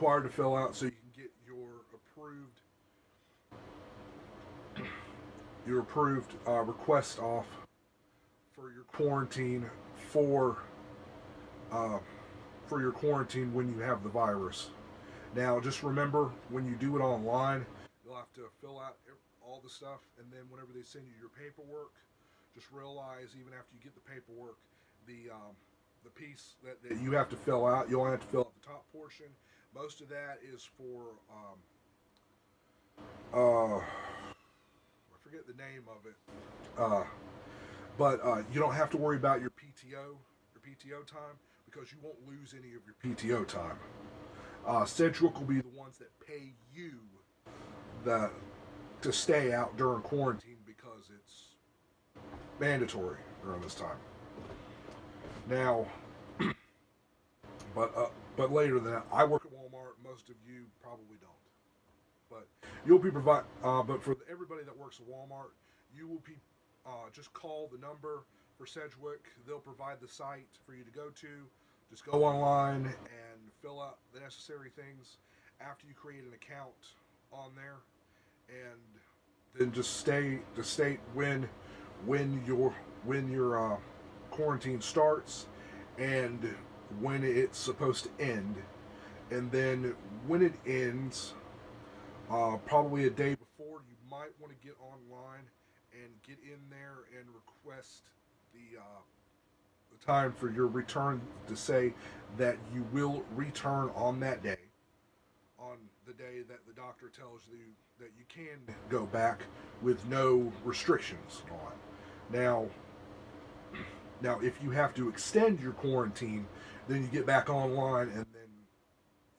required to fill out so you can get your approved request off for your quarantine for uh, for your quarantine when you have the virus. Now, just remember when you do it online, you'll have to fill out all the stuff, and then whenever they send you your paperwork, just realize even after you get the paperwork, the piece that you have to fill out, you only have to fill out the top portion. Most of that is for I forget the name of it, but you don't have to worry about your PTO time because you won't lose any of your PTO time. Sedgwick will be the ones that pay you the to stay out during quarantine because it's mandatory during this time. Now, but later than that, I work at Walmart. Most of you probably don't, but you'll be provide. But for everybody that works at Walmart, you will be just call the number for Sedgwick. They'll provide the site for you to go to. Just go online and fill out the necessary things after you create an account on there, and then just state when your quarantine starts and when it's supposed to end, and then when it ends, probably a day before, you might want to get online and get in there and request the time for your return to say that you will return on that day, on the day that the doctor tells you that you can go back with no restrictions on. Now, if you have to extend your quarantine, then you get back online and then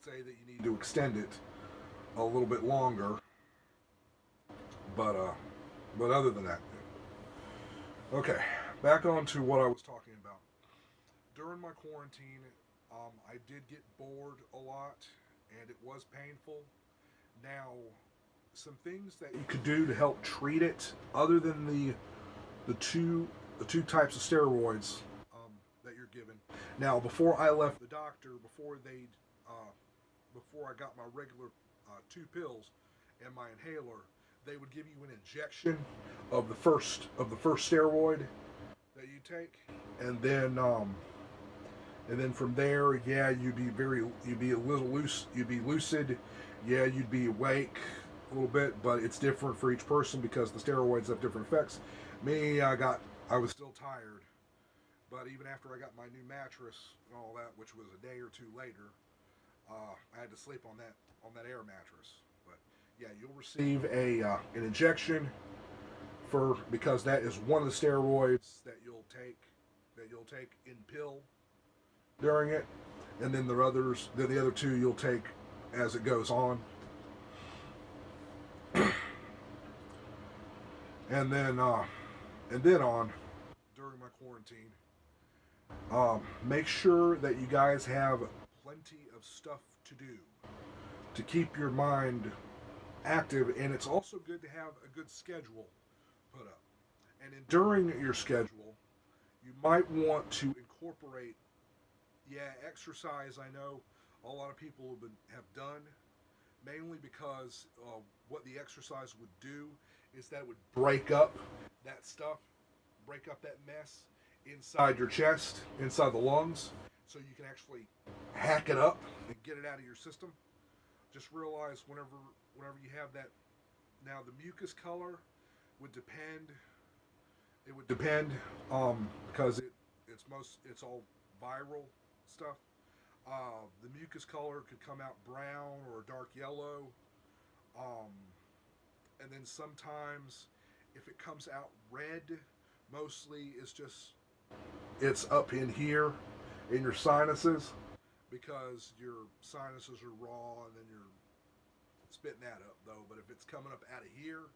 say that you need to extend it a little bit longer. But other than that, okay. Back on to what I was talking about. During my quarantine, I did get bored a lot, and it was painful. Now, some things that you could do to help treat it, other than the two types of steroids that you're given. Now, before I left the doctor, before I got my regular 2 pills and my inhaler, they would give you an injection of the first steroid that you take, and then from there, yeah, you'd be a little loose, you'd be lucid, yeah, you'd be awake a little bit, but it's different for each person because the steroids have different effects. Me, I was still tired, but even after I got my new mattress and all that, which was a day or two later, I had to sleep on that air mattress. But yeah, you'll receive an injection because that is one of the steroids that you'll take in pill during it, and then the other two you'll take as it goes on. and then on during my quarantine, make sure that you guys have plenty of stuff to do to keep your mind active, and it's also good to have a good schedule put up. And during your schedule, you might want to incorporate, exercise. I know a lot of people have done, mainly because what the exercise would do is that it would break up that stuff, break up that mess inside your chest, inside the lungs, so you can actually hack it up and get it out of your system. Just realize whenever you have that, now the mucus color would depend. It would depend because it's all viral stuff. The mucus color could come out brown or dark yellow, and then sometimes if it comes out red, mostly it's up in here in your sinuses because your sinuses are raw and then you're spitting that up though. But if it's coming up out of here,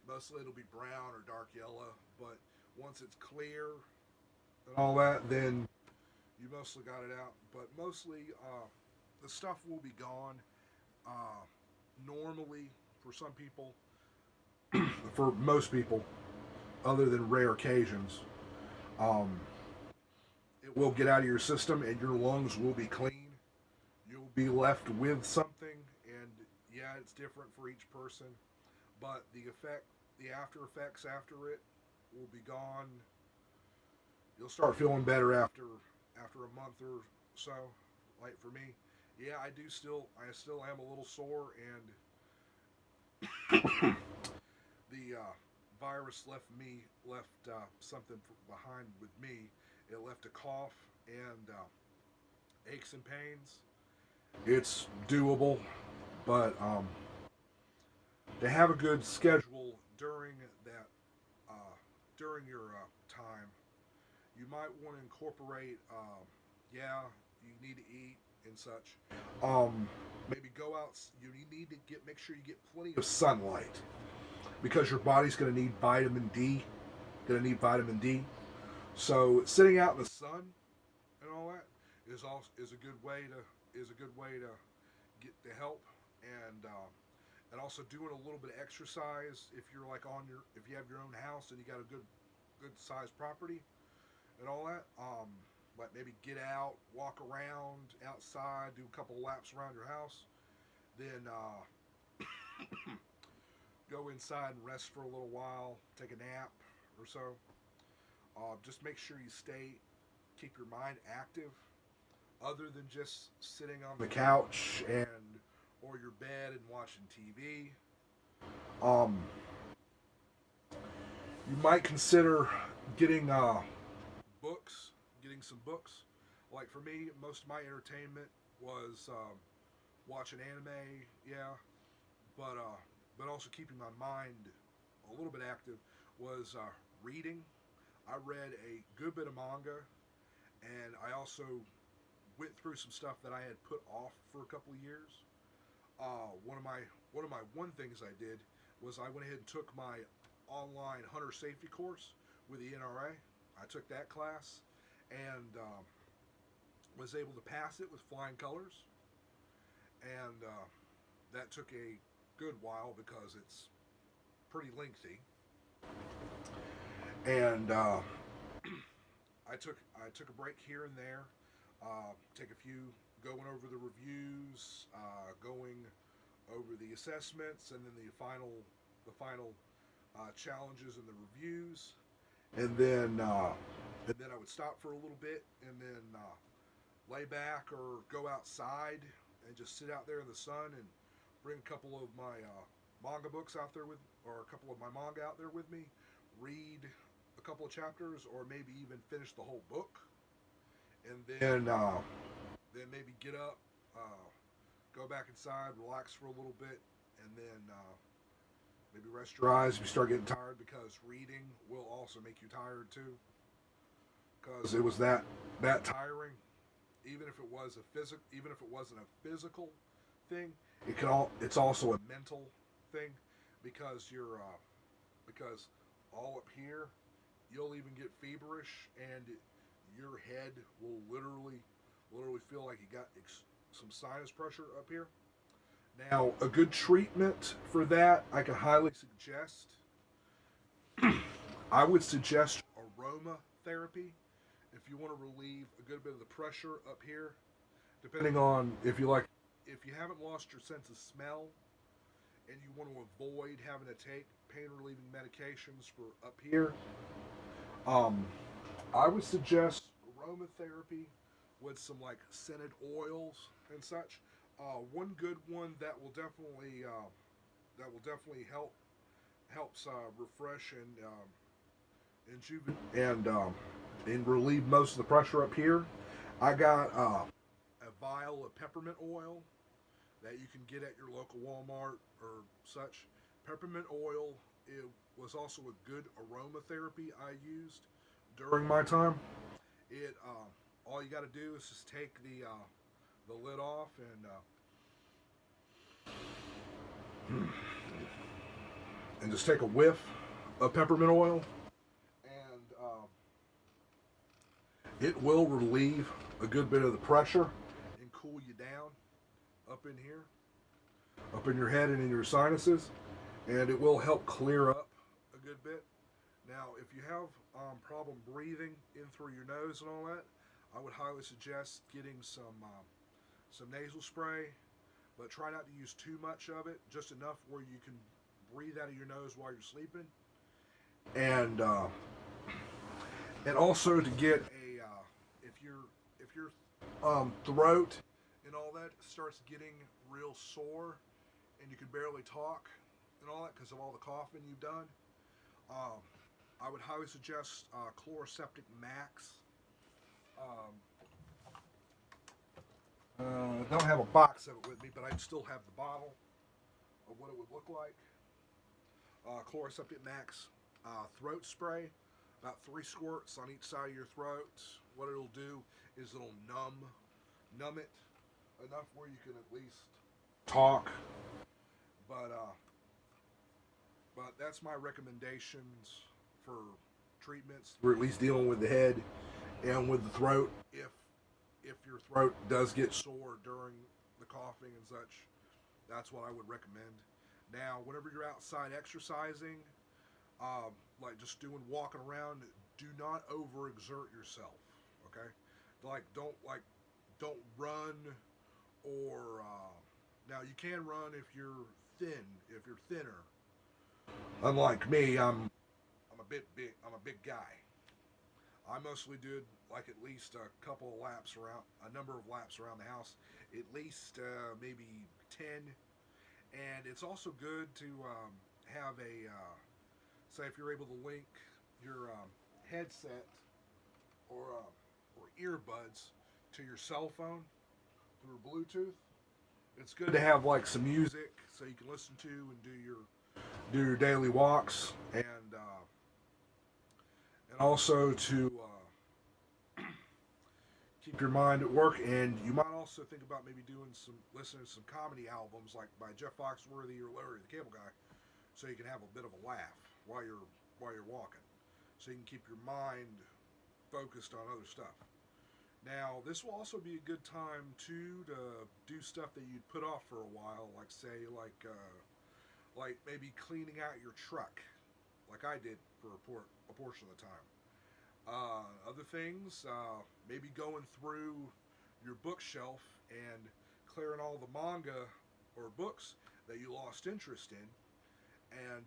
mostly it'll be brown or dark yellow. But once it's clear and all that, then you mostly got it out. But mostly the stuff will be gone. Normally, for some people, for most people, other than rare occasions, it will get out of your system and your lungs will be clean. You'll will be left with something, and yeah, it's different for each person, but the after effects after it will be gone. You'll start feeling better after a month or so. Like for me, yeah, I still am a little sore, and the virus left something behind with me. It left a cough and aches and pains. It's doable, but to have a good schedule that uh, during your time, you might want to incorporate. Yeah, you need to eat and such. Maybe go out. You need to make sure you get plenty of sunlight because your body's going to need vitamin D. Going to need vitamin D. So sitting out in the sun and all that is a good way to get the help, and also doing a little bit of exercise if you're like if you have your own house and you got a good sized property and all that. Like maybe get out, walk around outside, do a couple of laps around your house, then go inside and rest for a little while, take a nap or so. Just make sure you keep your mind active, other than just sitting on the couch or your bed and watching TV. Um, you might consider getting books, getting some books. Like for me, most of my entertainment was watching anime, yeah, but also keeping my mind a little bit active was reading. I read a good bit of manga, and I also went through some stuff that I had put off for a couple of years. One of my one things I did was I went ahead and took my online hunter safety course with the NRA. I took that class and was able to pass it with flying colors, and that took a good while because it's pretty lengthy. And I took a break here and there, take a few going over the reviews, going over the assessments, and then the final challenges and the reviews, and then I would stop for a little bit, and then lay back or go outside and just sit out there in the sun and bring a couple of my manga books out there or a couple of my manga out there with me, read a couple of chapters, or maybe even finish the whole book, and then maybe get up, go back inside, relax for a little bit, and then maybe rest your eyes if you start getting tired, because reading will also make you tired too. Because it was that tiring, even if it wasn't a physical thing, it's also a mental thing, because because all up here, you'll even get feverish, and your head will literally feel like you got some sinus pressure up here. Now, a good treatment for that, I can highly suggest. I would suggest aromatherapy if you want to relieve a good bit of the pressure up here. Depending on if you haven't lost your sense of smell and you want to avoid having to take pain relieving medications for up here, um, I would suggest aromatherapy with some like scented oils and such. One good one that will definitely helps refresh and relieve most of the pressure up here. I got a vial of peppermint oil that you can get at your local Walmart or such. Peppermint oil, it was also a good aromatherapy I used during my time. It All you got to do is just take the lid off and just take a whiff of peppermint oil, and it will relieve a good bit of the pressure and cool you down up in here, up in your head and in your sinuses, and it will help clear up a good bit. Now, if you have problem breathing in through your nose and all that, I would highly suggest getting some nasal spray, but try not to use too much of it, just enough where you can breathe out of your nose while you're sleeping. And also to get a if your throat and all that starts getting real sore and you can barely talk and all that because of all the coughing you've done, I would highly suggest Chloroseptic Max. I don't have a box of it with me, but I'd still have the bottle of what it would look like. Chloroseptic Max throat spray, about 3 squirts on each side of your throat. What it'll do is it'll numb it enough where you can at least talk. But that's my recommendations for treatments, or at least dealing with the head and with the throat. If your throat does get sore during the coughing and such, that's what I would recommend. Now, whenever you're outside exercising, like just walking around, do not overexert yourself. Okay, don't run or now you can run if you're thin, if you're thinner. Unlike me, I'm a big guy. I mostly do like at least a number of laps around the house, at least maybe 10. And it's also good to have say if you're able to link your headset or earbuds to your cell phone through Bluetooth. It's good to have like some music so you can listen to and do your daily walks, and also to keep your mind at work. And you might also think about maybe listening to some comedy albums like by Jeff Foxworthy or Larry the Cable Guy, so you can have a bit of a laugh while you're walking, so you can keep your mind focused on other stuff. Now, this will also be a good time too to do stuff that you'd put off for a while, like maybe cleaning out your truck, like I did for a portion of the time. Other things, maybe going through your bookshelf and clearing all the manga or books that you lost interest in, and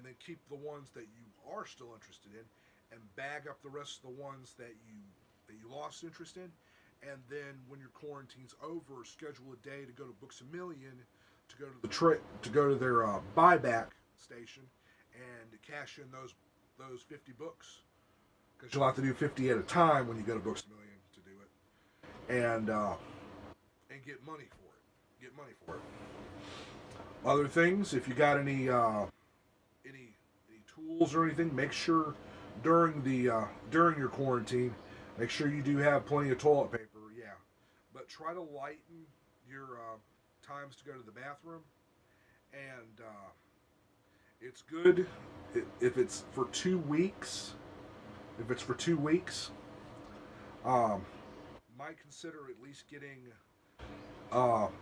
then keep the ones that you are still interested in, and bag up the rest of the ones that you lost interest in. And then when your quarantine's over, schedule a day to go to Books A Million, to go to their buyback station and cash in those 50 books, because you'll have to do 50 at a time when you go to Books A Million to do it, and get money for it. Other things, if you got any tools or anything, make sure during your quarantine, make sure you do have plenty of toilet paper. Yeah, but try to lighten your times to go to the bathroom, and it's good if it's for 2 weeks. If it's for 2 weeks, might consider at least getting.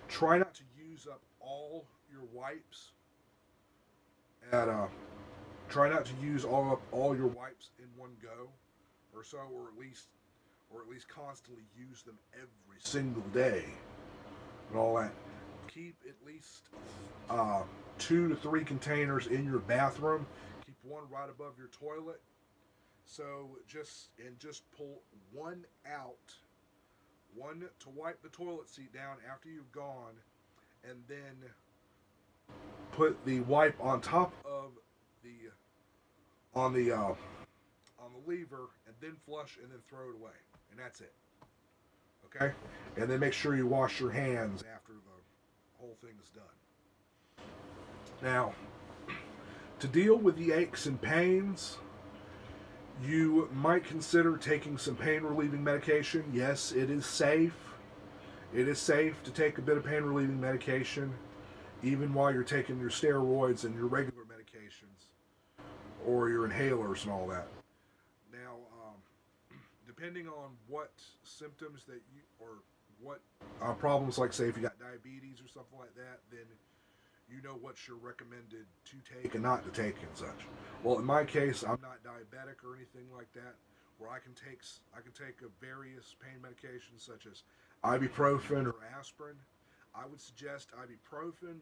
Try not to use up all your wipes. Try not to use all your wipes in one go, or so, or at least constantly use them every single day, and all that. Keep at least 2 to 3 containers in your bathroom. Keep one right above your toilet. So just pull one out, one to wipe the toilet seat down after you've gone, and then put the wipe on top of on the lever, and then flush, and then throw it away, and that's it. Okay, and then make sure you wash your hands after the whole thing is done. Now, to deal with the aches and pains, you might consider taking some pain relieving medication. Yes, it is safe. It is safe to take a bit of pain relieving medication, even while you're taking your steroids and your regular medications, or your inhalers and all that. Now, depending on what symptoms that you, or what problems, like say if you got diabetes or something like that, then you know what you're recommended to take and not to take and such. Well, in my case, I'm not diabetic or anything like that, where I can take a various pain medications such as ibuprofen or aspirin. I would suggest ibuprofen